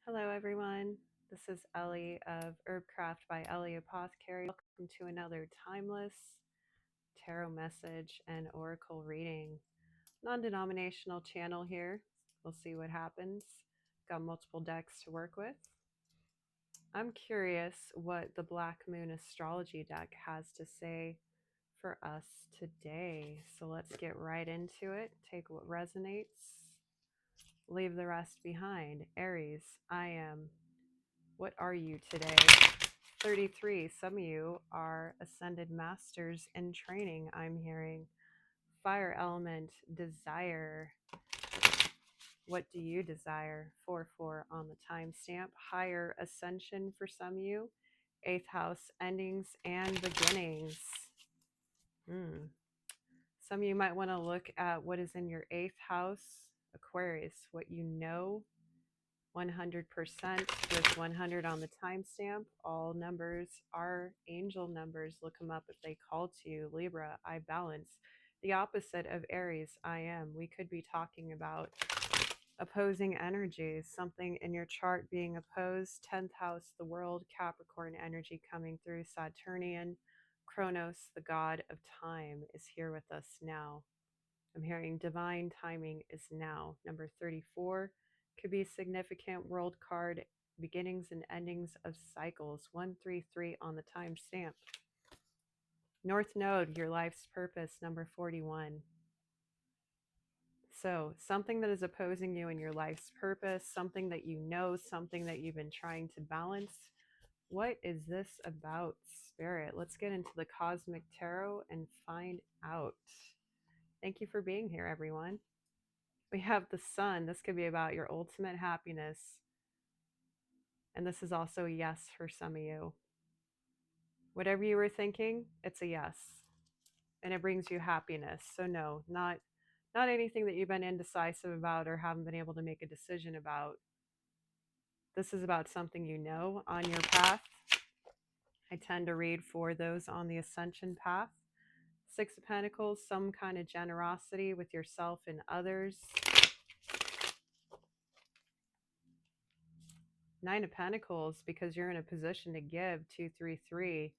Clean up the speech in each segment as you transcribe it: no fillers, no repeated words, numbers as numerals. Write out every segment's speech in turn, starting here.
Hello, everyone. This is Ellie of Herbcraft by Ellie Apothecary. Welcome to another timeless tarot message and oracle reading. Non denominational channel here. We'll see what happens. Got multiple decks to work with. I'm curious what the Black Moon astrology deck has to say for us today. So let's get right into it. Take what resonates, leave the rest behind. Aries, I am. What are you today? 33. Some of you are ascended masters in training, I'm hearing. Fire element, desire. What do you desire? 4-4 on the timestamp. Higher ascension for some of you. Eighth house, endings and beginnings. Some of you might want to look at what is in your eighth house, Aquarius, what you know 100% with 100 on the timestamp. All numbers are angel numbers. Look them up if they call to you. Libra, I balance. The opposite of Aries, I am. We could be talking about opposing energies, something in your chart being opposed. 10th house, the world, Capricorn energy coming through. Saturnian, Kronos, the god of time, is here with us now. I'm hearing divine timing is now. Number 34 could be significant world card, beginnings and endings of cycles. 133 on the timestamp. North Node, your life's purpose. Number 41. So something that is opposing you in your life's purpose, something that you know, something that you've been trying to balance. What is this about, Spirit? Let's get into the Cosmic Tarot and find out. Thank you for being here, everyone. We have the Sun. This could be about your ultimate happiness. And this is also a yes for some of you. Whatever you were thinking, it's a yes. And it brings you happiness. So no, not anything that you've been indecisive about or haven't been able to make a decision about. This is about something you know on your path. I tend to read for those on the ascension path. Six of Pentacles, some kind of generosity with yourself and others. Nine of Pentacles, because you're in a position to give. 233.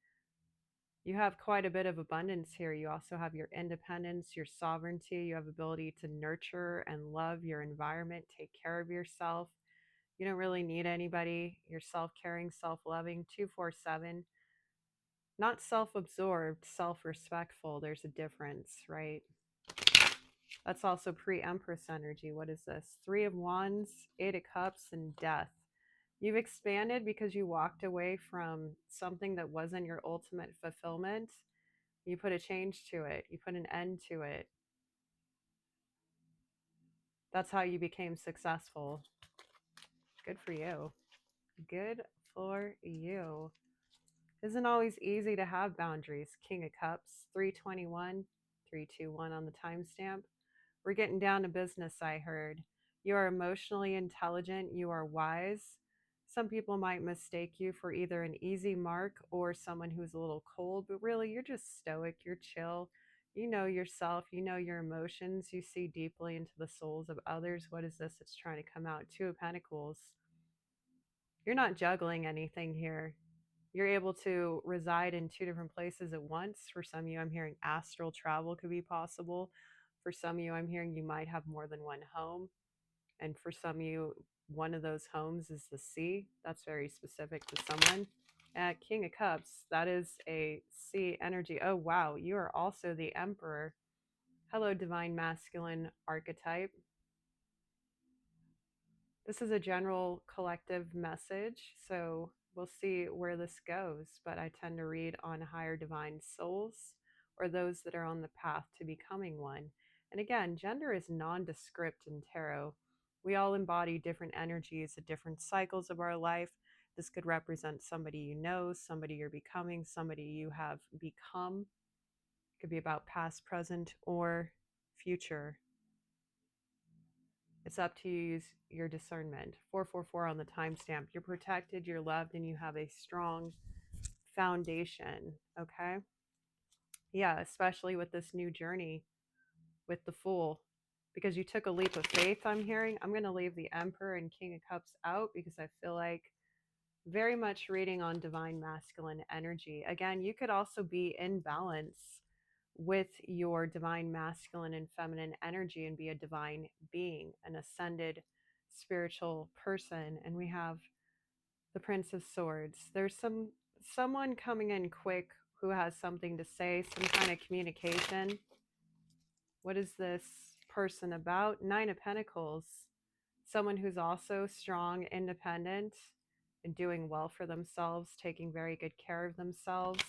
You have quite a bit of abundance here. You also have your independence, your sovereignty. You have ability to nurture and love your environment, take care of yourself. You don't really need anybody. You're self-caring, self-loving. 247. Not self-absorbed, self-respectful. There's a difference, right? That's also pre-Empress energy. What is this? Three of Wands, Eight of Cups, and Death. You've expanded because you walked away from something that wasn't your ultimate fulfillment. You put a change to it. You put an end to it. That's how you became successful. Good for you. Good for you. Isn't always easy to have boundaries. King of Cups, 321, 321 on the timestamp. We're getting down to business, I heard. You are emotionally intelligent. You are wise. Some people might mistake you for either an easy mark or someone who's a little cold, but really you're just stoic. You're chill. You know yourself. You know your emotions. You see deeply into the souls of others. What is this that's trying to come out? Two of Pentacles. You're not juggling anything here. You're able to reside in two different places at once. For some of you, I'm hearing astral travel could be possible. For some of you, I'm hearing you might have more than one home. And for some of you, one of those homes is the sea. That's very specific to someone. At King of Cups, that is a sea energy. Oh, wow. You are also the Emperor. Hello, Divine Masculine archetype. This is a general collective message, so we'll see where this goes, but I tend to read on higher divine souls or those that are on the path to becoming one. And again, gender is nondescript in tarot. We all embody different energies at different cycles of our life. This could represent somebody you know, somebody you're becoming, somebody you have become. It could be about past, present, or future. It's up to you. Use your discernment. 444 on the timestamp. You're protected, you're loved, and you have a strong foundation. Okay. Yeah, especially with this new journey with the Fool. because you took a leap of faith, I'm hearing. I'm going to leave the Emperor and King of Cups out because I feel like very much reading on divine masculine energy. Again, you could also be in balance with your divine masculine and feminine energy and be a divine being, an ascended spiritual person. And we have the Prince of Swords. There's someone coming in quick who has something to say, some kind of communication. What is this person about? Nine of Pentacles. Someone who's also strong, independent, and doing well for themselves, taking very good care of themselves,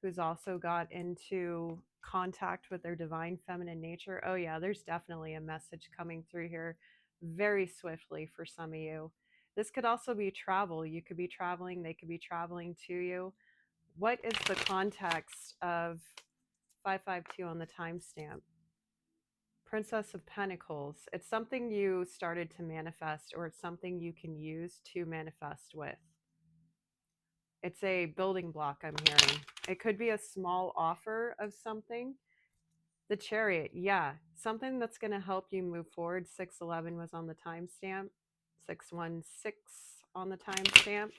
who's also got into contact with their divine feminine nature. Oh yeah, there's definitely a message coming through here very swiftly for some of you. This could also be travel. You could be traveling, they could be traveling to you. What is the context of 552 on the timestamp? Princess of Pentacles. It's something you started to manifest, or it's something you can use to manifest with. It's a building block, I'm hearing. It could be a small offer of something. The Chariot, yeah. Something that's going to help you move forward. 611 was on the timestamp. 616 on the timestamp.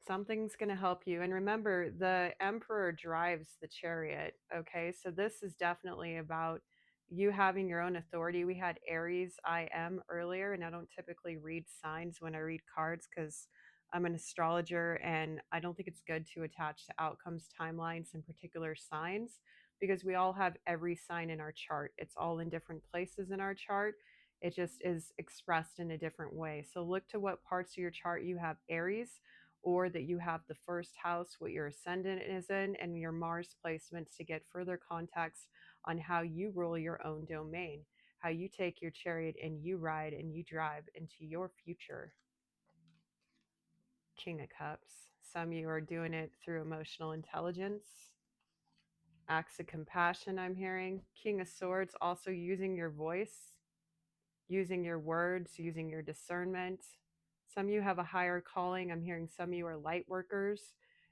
Something's going to help you. And remember, the Emperor drives the Chariot, okay? So this is definitely about you having your own authority. We had Aries, I am earlier, and I don't typically read signs when I read cards because I'm an astrologer, and I don't think it's good to attach to outcomes, timelines, and particular signs because we all have every sign in our chart. It's all in different places in our chart. It just is expressed in a different way. So look to what parts of your chart you have Aries, or that you have the first house, what your ascendant is in, and your Mars placements to get further context on how you rule your own domain, how you take your chariot and you ride and you drive into your future. King of Cups. Some of you are doing it through emotional intelligence. Acts of compassion, I'm hearing. King of Swords, also using your voice, using your words, using your discernment. Some of you have a higher calling. I'm hearing some of you are light workers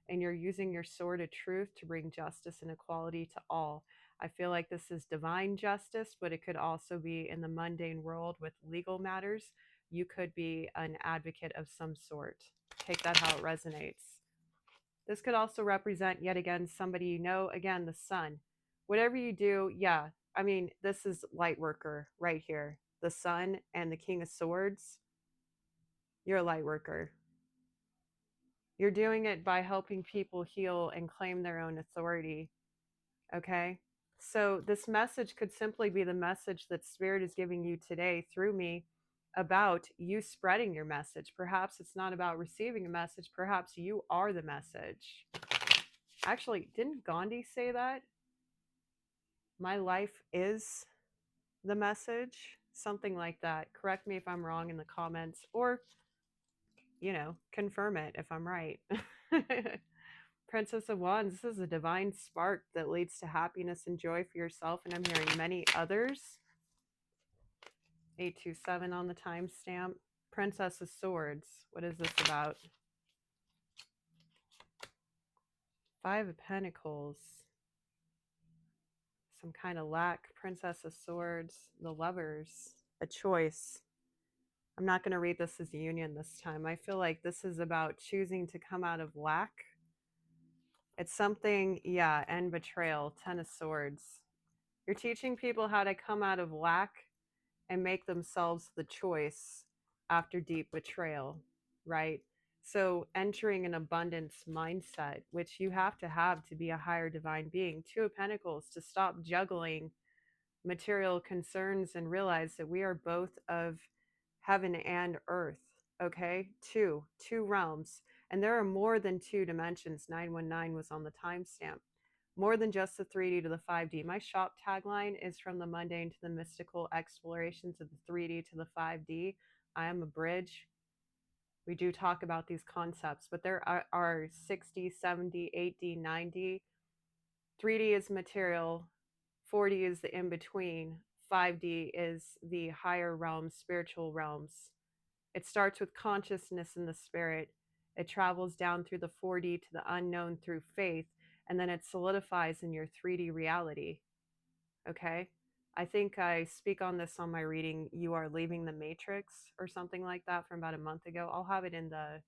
and you're using your sword of truth to bring justice and equality to all. I feel like this is divine justice, but it could also be in the mundane world with legal matters. You could be an advocate of some sort. Take that how it resonates. This could also represent, yet again, somebody you know. Again, the sun. Whatever you do, yeah. I mean, this is light worker right here. The sun and the King of Swords. You're a light worker. You're doing it by helping people heal and claim their own authority. Okay? So this message could simply be the message that Spirit is giving you today through me about you spreading your message. Perhaps it's not about receiving a message. Perhaps you are the message. Actually, didn't Gandhi say that? My life is the message. Something like that. Correct me if I'm wrong in the comments, or, confirm it if I'm right. Princess of Wands, this is a divine spark that leads to happiness and joy for yourself, and I'm hearing many others. 827 on the timestamp. Princess of Swords, what is this about? Five of Pentacles. Some kind of lack. Princess of Swords. The Lovers. A choice. I'm not going to read this as a union this time. I feel like this is about choosing to come out of lack. It's something, yeah, and betrayal. Ten of Swords. You're teaching people how to come out of lack and make themselves the choice after deep betrayal, right? So entering an abundance mindset, which you have to be a higher divine being. Two of Pentacles, to stop juggling material concerns and realize that we are both of heaven and earth. Okay, two realms, and there are more than two dimensions. 919 was on the timestamp. More than just the 3D to the 5D. My shop tagline is from the mundane to the mystical, explorations of the 3D to the 5D. I am a bridge. We do talk about these concepts, but there are 60, 70, 8D, 9D. 3D is material, 4D is the in-between, 5D is the higher realms, spiritual realms. It starts with consciousness in the spirit. It travels down through the 4D to the unknown through faith, and then it solidifies in your 3D reality. Okay? I think I speak on this on my reading, You Are Leaving the Matrix, or something like that, from about a month ago. I'll have it in the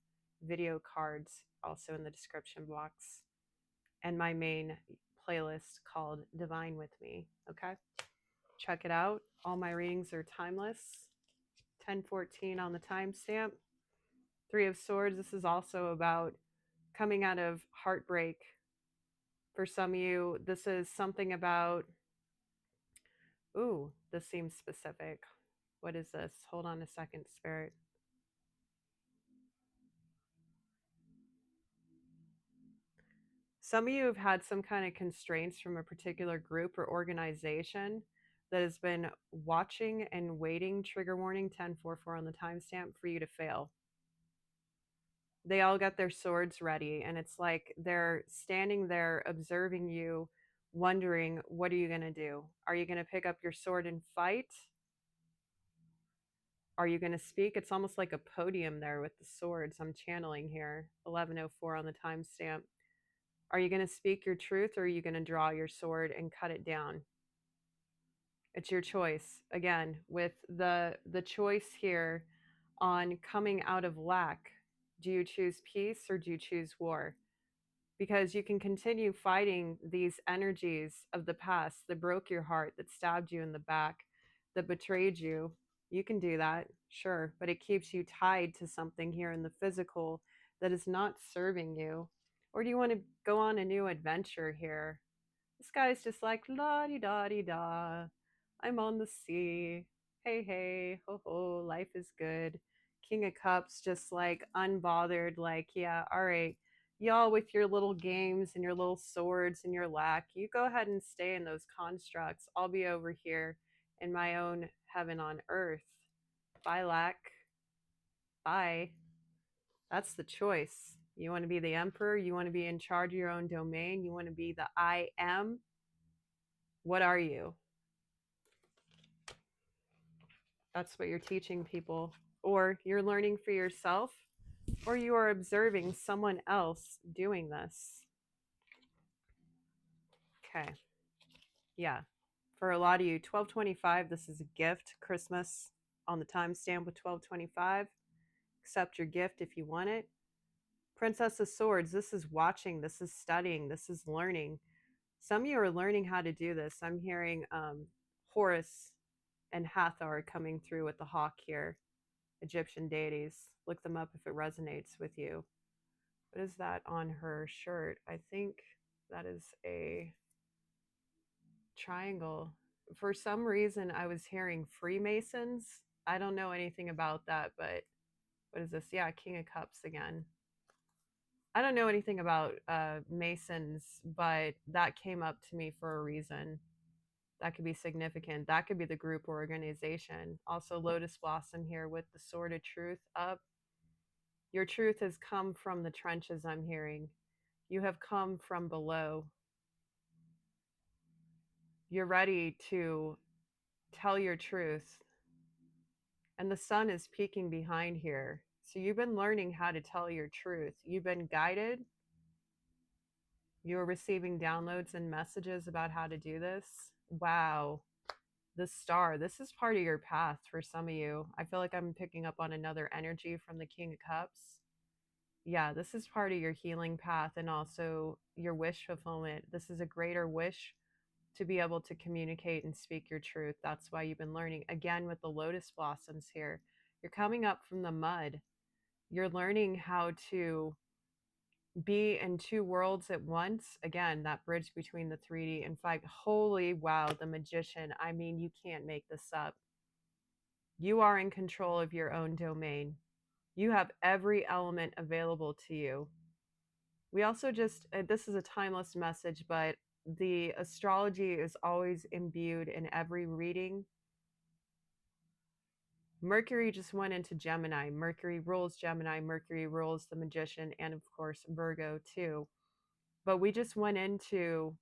video cards, also in the description box, and my main playlist called Divine with Me. Okay, check it out. All my readings are timeless. 1014 on the timestamp. Three of Swords. This is also about coming out of heartbreak. For some of you, this is something about, ooh, this seems specific. What is this? Hold on a second, Spirit. Some of you have had some kind of constraints from a particular group or organization that has been watching and waiting, trigger warning 1044 on the timestamp, for you to fail. They all got their swords ready, and it's like they're standing there observing you, wondering, what are you going to do? Are you going to pick up your sword and fight? Are you going to speak? It's almost like a podium there with the swords I'm channeling here. 1104 on the timestamp. Are you going to speak your truth, or are you going to draw your sword and cut it down? It's your choice. Again, with the choice here on coming out of lack. Do you choose peace or do you choose war? Because you can continue fighting these energies of the past that broke your heart, that stabbed you in the back, that betrayed you. You can do that, sure, but it keeps you tied to something here in the physical that is not serving you. Or do you want to go on a new adventure here? This guy's just like, la di da di da. I'm on the sea. Hey, hey, ho ho, life is good. King of Cups, just like unbothered, like, yeah, all right, y'all with your little games and your little swords and your lack, you go ahead and stay in those constructs. I'll be over here in my own heaven on earth. Bye, lack. Bye. That's the choice. You want to be the emperor? You want to be in charge of your own domain? You want to be the I am? What are you? That's what you're teaching people. Or you're learning for yourself, or you are observing someone else doing this. Okay. Yeah. For a lot of you, 1225, this is a gift. Christmas on the timestamp with 1225. Accept your gift if you want it. Princess of Swords, this is watching, this is studying, this is learning. Some of you are learning how to do this. I'm hearing Horus and Hathor coming through with the hawk here. Egyptian deities. Look them up if it resonates with you. What is that on her shirt? I think that is a triangle. For some reason, I was hearing Freemasons. I don't know anything about that, but what is this? Yeah, King of Cups again. I don't know anything about Masons, but that came up to me for a reason. That could be significant. That could be the group or organization. Also, Lotus Blossom here with the Sword of Truth up. Your truth has come from the trenches, I'm hearing. You have come from below. You're ready to tell your truth. And the sun is peeking behind here. So you've been learning how to tell your truth. You've been guided. You're receiving downloads and messages about how to do this. Wow. The star. This is part of your path for some of you. I feel like I'm picking up on another energy from the King of Cups. Yeah, this is part of your healing path and also your wish fulfillment. This is a greater wish to be able to communicate and speak your truth. That's why you've been learning. Again, with the lotus blossoms here, you're coming up from the mud. You're learning how to be in two worlds at once. Again, that bridge between the 3D and 5. Holy wow, the magician. I mean, you can't make this up. You are in control of your own domain. You have every element available to you. We also just, this is a timeless message, but the astrology is always imbued in every reading. Mercury just went into Gemini. Mercury rules Gemini. Mercury rules the magician, and of course, Virgo too. But we just went into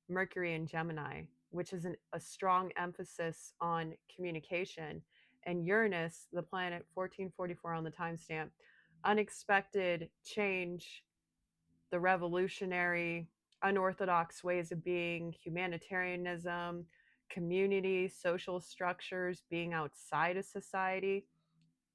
Mercury and Gemini, which is a strong emphasis on communication. And Uranus, the planet 1444 on the timestamp, unexpected change, the revolutionary, unorthodox ways of being, humanitarianism, community, social structures, being outside of society.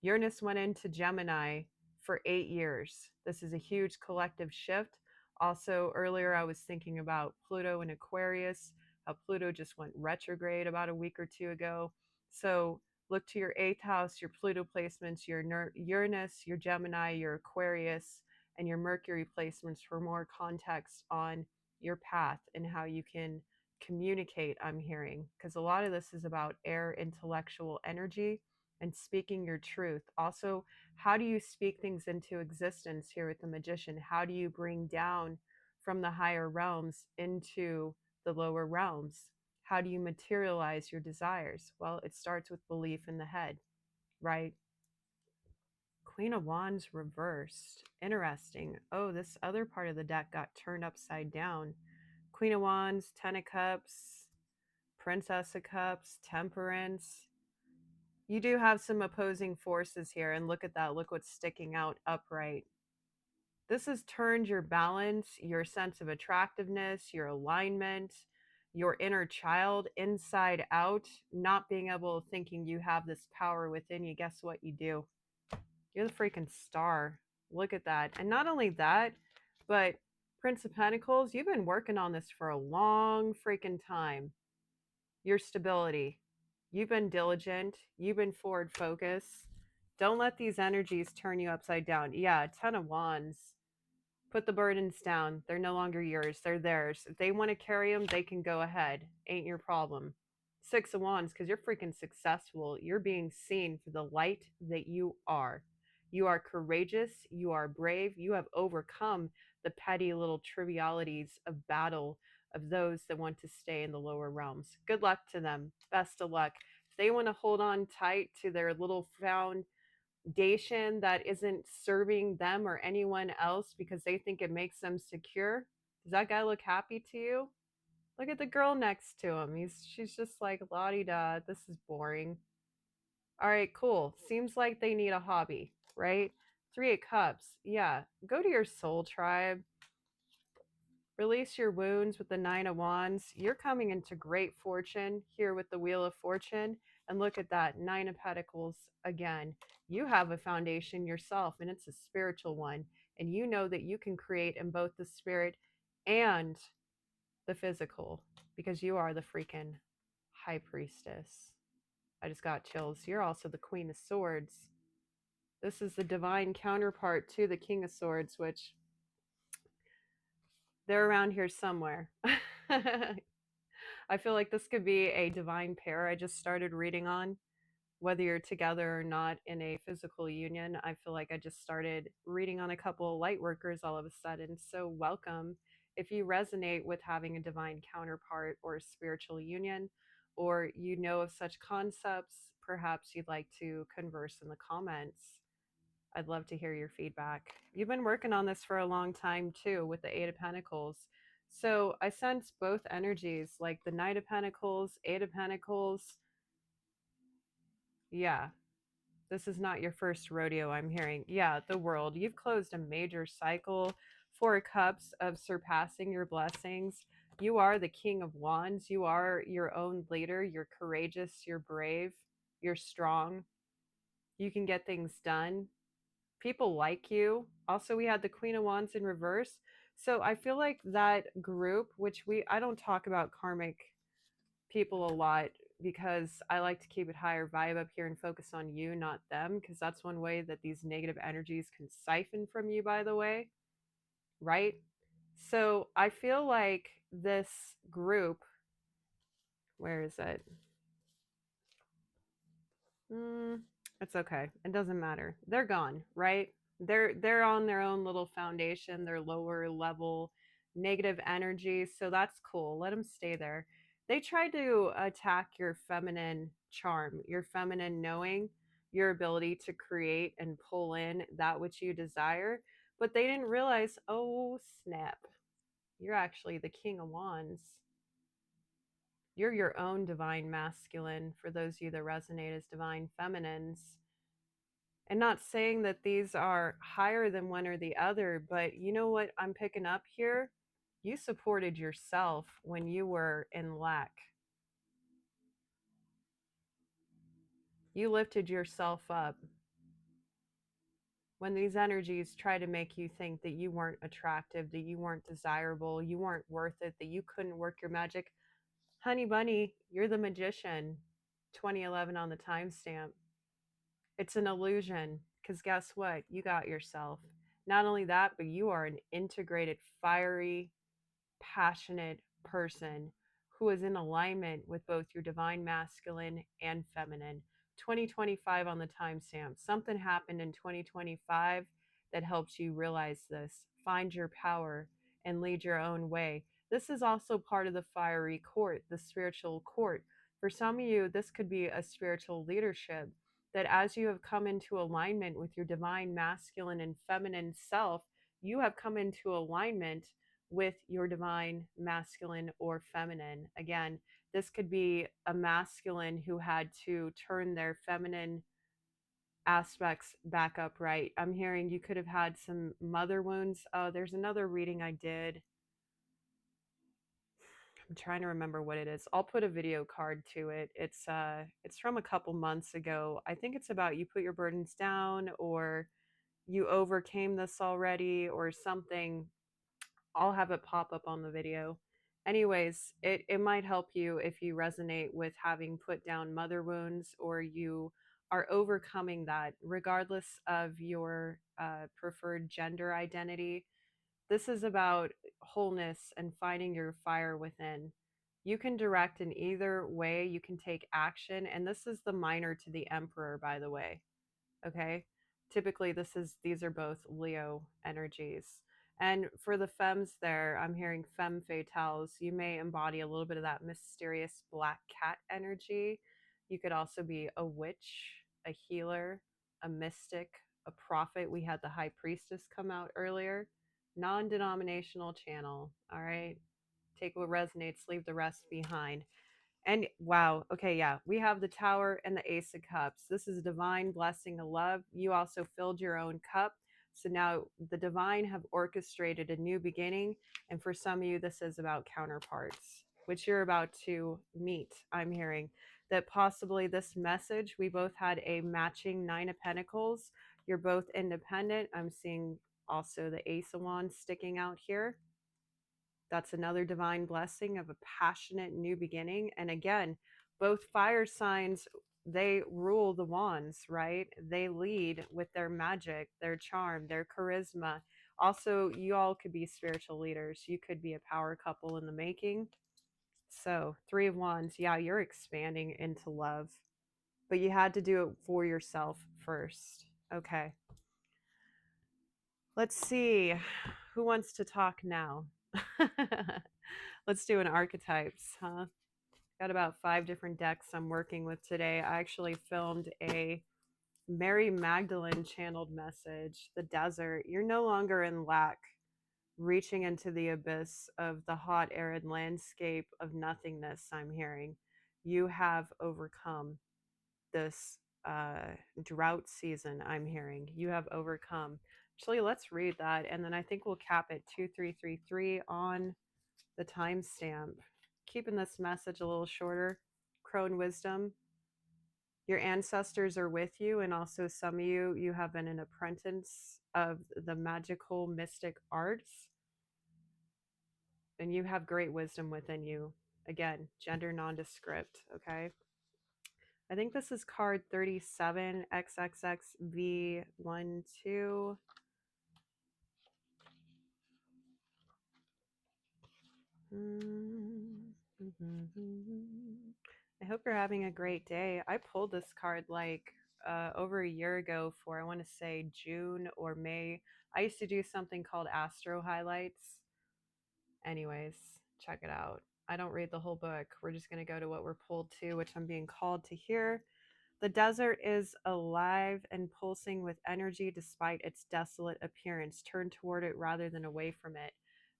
Uranus went into Gemini for 8 years. This is a huge collective shift. Also, earlier I was thinking about Pluto and Aquarius, how Pluto just went retrograde about a week or two ago. So look to your eighth house, your Pluto placements, your Uranus, your Gemini, your Aquarius, and your Mercury placements for more context on your path and how you can communicate, I'm hearing. Because a lot of this is about air intellectual energy and speaking your truth. Also, how do you speak things into existence here with the magician? How do you bring down from the higher realms into the lower realms? How do you materialize your desires? Well, it starts with belief in the head, right? Queen of Wands reversed. Interesting. Oh, this other part of the deck got turned upside down. Queen of Wands, Ten of Cups, Princess of Cups, Temperance. You do have some opposing forces here, and look at that. Look what's sticking out upright. This has turned your balance, your sense of attractiveness, your alignment, your inner child inside out, not being able, thinking you have this power within you. Guess what you do? You're the freaking star. Look at that. And not only that, but Prince of Pentacles, you've been working on this for a long freaking time. Your stability. You've been diligent. You've been forward focused. Don't let these energies turn you upside down. Yeah, Ten of Wands. Put the burdens down. They're no longer yours. They're theirs. If they want to carry them, they can go ahead. Ain't your problem. Six of Wands, because you're freaking successful. You're being seen for the light that you are. You are courageous. You are brave. You have overcome the petty little trivialities of battle of those that want to stay in the lower realms. Good luck to them. Best of luck. If they want to hold on tight to their little foundation that isn't serving them or anyone else because they think it makes them secure, does that guy look happy to you? Look at the girl next to him. She's just like, la-di-da, this is boring. All right, cool. Seems like they need a hobby, right? Three of Cups. Yeah, go to your soul tribe. Release your wounds with the Nine of Wands. You're coming into great fortune here with the Wheel of Fortune. And look at that, Nine of Pentacles again. You have a foundation yourself, and it's a spiritual one. And you know that you can create in both the spirit and the physical because you are the freaking High Priestess. I just got chills. You're also the Queen of Swords. This is the divine counterpart to the King of Swords, which they're around here somewhere. I feel like this could be a divine pair I just started reading on. Whether you're together or not in a physical union, I feel like I just started reading on a couple of light workers all of a sudden. So welcome. If you resonate with having a divine counterpart or a spiritual union, or you know of such concepts, perhaps you'd like to converse in the comments. I'd love to hear your feedback. You've been working on this for a long time too with the Eight of Pentacles. So I sense both energies, like the Knight of Pentacles, Eight of Pentacles. Yeah, this is not your first rodeo, I'm hearing. Yeah, the World. You've closed a major cycle. Four of Cups of surpassing your blessings. You are the King of Wands. You are your own leader. You're courageous. You're brave. You're strong. You can get things done. People like you. Also, we had the Queen of Wands in reverse. So I feel like that group, which I don't talk about karmic people a lot because I like to keep it higher vibe up here and focus on you, not them, because that's one way that these negative energies can siphon from you, by the way, right? So I feel like this group, where is it? It's okay. It doesn't matter. They're gone, right? They're on their own little foundation, their lower level negative energy. So that's cool. Let them stay there. They tried to attack your feminine charm, your feminine knowing, your ability to create and pull in that which you desire. But they didn't realize, oh snap, you're actually the King of Wands. You're your own divine masculine for those of you that resonate as divine feminines. And not saying that these are higher than one or the other, but you know what I'm picking up here? You supported yourself when you were in lack. You lifted yourself up. When these energies try to make you think that you weren't attractive, that you weren't desirable, you weren't worth it, that you couldn't work your magic, honey bunny, you're the magician. 2011 on the timestamp. It's an illusion because guess what? You got yourself. Not only that, but you are an integrated, fiery, passionate person who is in alignment with both your divine masculine and feminine. 2025 on the timestamp. Something happened in 2025 that helped you realize this. Find your power and lead your own way. This is also part of the fiery court, the spiritual court. For some of you, this could be a spiritual leadership that as you have come into alignment with your divine masculine and feminine self, you have come into alignment with your divine masculine or feminine. Again, this could be a masculine who had to turn their feminine aspects back up right. I'm hearing you could have had some mother wounds. Oh, there's another reading I did. I'm trying to remember what it is. I'll put a video card to it. It's from a couple months ago. I think it's about you put your burdens down or you overcame this already or something. I'll have it pop up on the video. Anyways, it might help you if you resonate with having put down mother wounds or you are overcoming that, regardless of your preferred gender identity. This is about wholeness and finding your fire within. You can direct in either way, you can take action. And this is the minor to the emperor, by the way. Okay. Typically, these are both Leo energies. And for the femmes there, I'm hearing femme fatales. You may embody a little bit of that mysterious black cat energy. You could also be a witch, a healer, a mystic, a prophet. We had the high priestess come out earlier. Non-denominational channel. All right. Take what resonates, leave the rest behind. And wow, okay, yeah, we have the Tower and the Ace of Cups. This is a divine blessing of love. You also filled your own cup. So now the divine have orchestrated a new beginning. And for some of you, this is about counterparts, which you're about to meet. I'm hearing that possibly this message, we both had a matching Nine of Pentacles. You're both independent. I'm seeing also the Ace of Wands sticking out here. That's another divine blessing of a passionate new beginning. And again, both fire signs, they rule the wands, right? They lead with their magic, their charm, their charisma. Also, you all could be spiritual leaders. You could be a power couple in the making. So, Three of Wands, yeah, you're expanding into love, but you had to do it for yourself first. Okay. Let's see. Who wants to talk now? Let's do an archetypes, huh? Got about 5 different decks I'm working with today. I actually filmed a Mary Magdalene channeled message, the desert. You're no longer in lack, reaching into the abyss of the hot, arid landscape of nothingness, I'm hearing. You have overcome this drought season, I'm hearing. You have overcome. Actually, let's read that, and then I think we'll cap it 2333 on the timestamp. Keeping this message a little shorter. Crone wisdom. Your ancestors are with you, and also some of you, you have been an apprentice of the magical mystic arts, and you have great wisdom within you. Again, gender nondescript, okay? I think this is card 37, XXXV12. I hope you're having a great day. I pulled this card like over a year ago for, I want to say, June or May. I used to do something called Astro Highlights. Anyways, check it out. I don't read the whole book. We're just going to go to what we're pulled to, which I'm being called to hear. The desert is alive and pulsing with energy despite its desolate appearance. Turn toward it rather than away from it.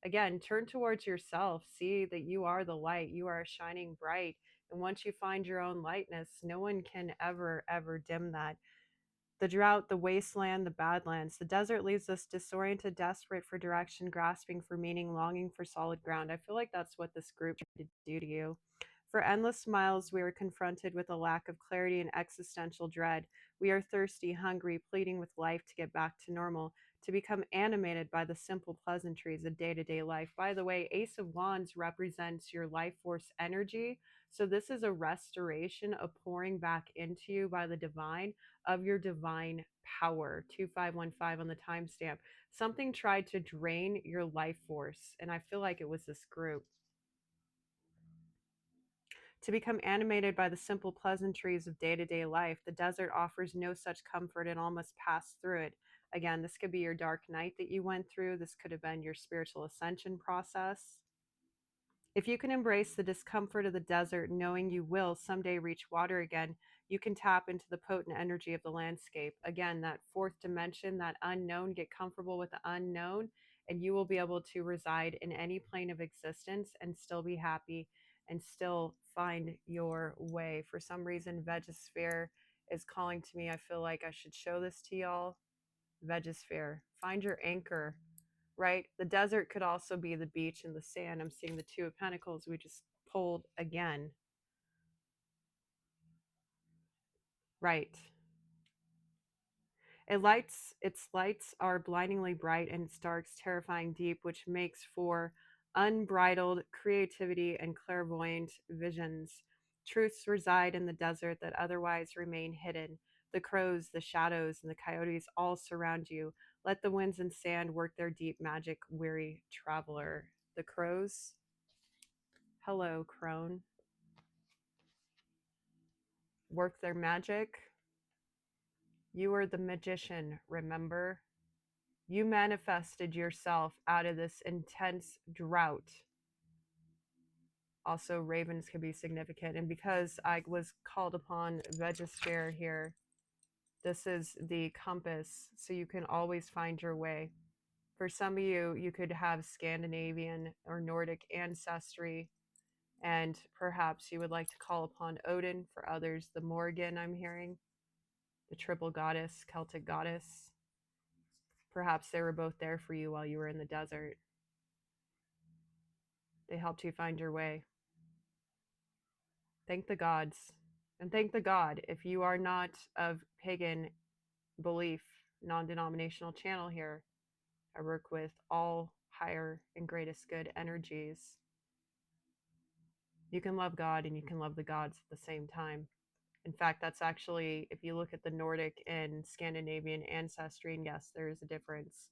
Again, turn towards yourself. See that you are the light. You are shining bright. And once you find your own lightness, no one can ever, ever dim that. The drought, the wasteland, the badlands. The desert leaves us disoriented, desperate for direction, grasping for meaning, longing for solid ground. I feel like that's what this group tried to do to you. For endless miles, we are confronted with a lack of clarity and existential dread. We are thirsty, hungry, pleading with life to get back to normal, to become animated by the simple pleasantries of day to day life. By the way, Ace of Wands represents your life force energy. So, this is a restoration, a pouring back into you by the divine of your divine power. 2515 on the timestamp. Something tried to drain your life force, and I feel like it was this group. To become animated by the simple pleasantries of day to day life, the desert offers no such comfort and all must pass through it. Again, this could be your dark night that you went through. This could have been your spiritual ascension process. If you can embrace the discomfort of the desert, knowing you will someday reach water again, you can tap into the potent energy of the landscape. Again, that fourth dimension, that unknown, get comfortable with the unknown, and you will be able to reside in any plane of existence and still be happy and still find your way. For some reason, Vegosphere is calling to me. I feel like I should show this to y'all. Vegosphere, find your anchor, right? The desert could also be the beach and the sand. I'm seeing the Two of Pentacles we just pulled again. Right. Its lights are blindingly bright and its darks terrifying deep, which makes for unbridled creativity and clairvoyant visions. Truths reside in the desert that otherwise remain hidden. The crows, the shadows, and the coyotes all surround you. Let the winds and sand work their deep magic, weary traveler. The crows. Hello, crone. Work their magic. You are the magician, remember? You manifested yourself out of this intense drought. Also, ravens could be significant. And because I was called upon Vegosphere here, this is the compass, so you can always find your way. For some of you, you could have Scandinavian or Nordic ancestry, and perhaps you would like to call upon Odin. For others, the Morrigan, I'm hearing, the triple goddess, Celtic goddess. Perhaps they were both there for you while you were in the desert. They helped you find your way. Thank the gods. And thank the God if you are not of pagan belief, non denominational channel here. I work with all higher and greatest good energies. You can love God and you can love the gods at the same time. In fact, that's actually, if you look at the Nordic and Scandinavian ancestry, and yes, there is a difference,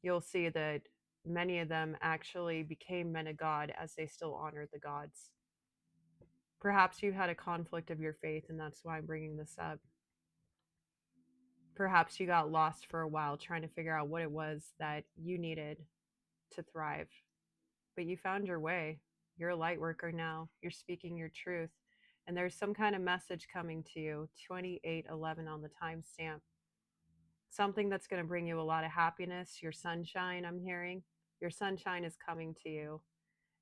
you'll see that many of them actually became men of God as they still honored the gods. Perhaps you had a conflict of your faith, and that's why I'm bringing this up. Perhaps you got lost for a while trying to figure out what it was that you needed to thrive, but you found your way. You're a light worker now. You're speaking your truth, and there's some kind of message coming to you. 2811 on the timestamp. Something that's going to bring you a lot of happiness. Your sunshine, I'm hearing. Your sunshine is coming to you,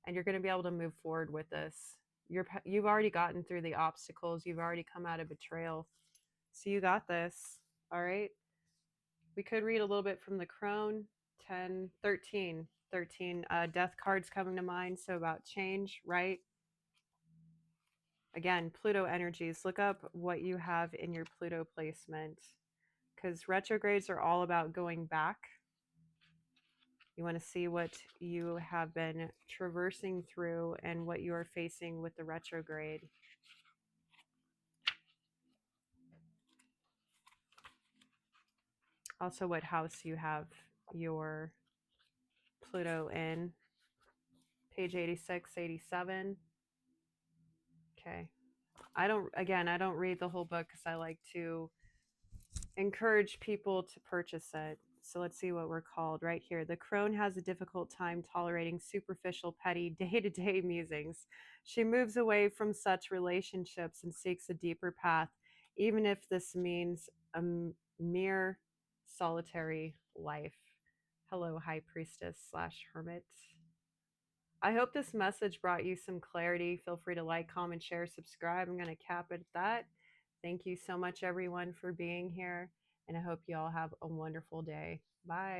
and you're going to be able to move forward with this. You've already gotten through the obstacles. You've already come out of betrayal. So you got this. All right. We could read a little bit from the crone. 10, 13, 13 death cards coming to mind. So about change, right? Again, Pluto energies. Look up what you have in your Pluto placement, because retrogrades are all about going back. You want to see what you have been traversing through and what you are facing with the retrograde. Also, what house you have your Pluto in. Page 86, 87. Okay. I don't read the whole book because I like to encourage people to purchase it. So let's see what we're called right here. The crone has a difficult time tolerating superficial, petty, day-to-day musings. She moves away from such relationships and seeks a deeper path, even if this means a mere solitary life. Hello, High Priestess / Hermit. I hope this message brought you some clarity. Feel free to like, comment, share, subscribe. I'm going to cap it at that. Thank you so much, everyone, for being here. And I hope you all have a wonderful day. Bye.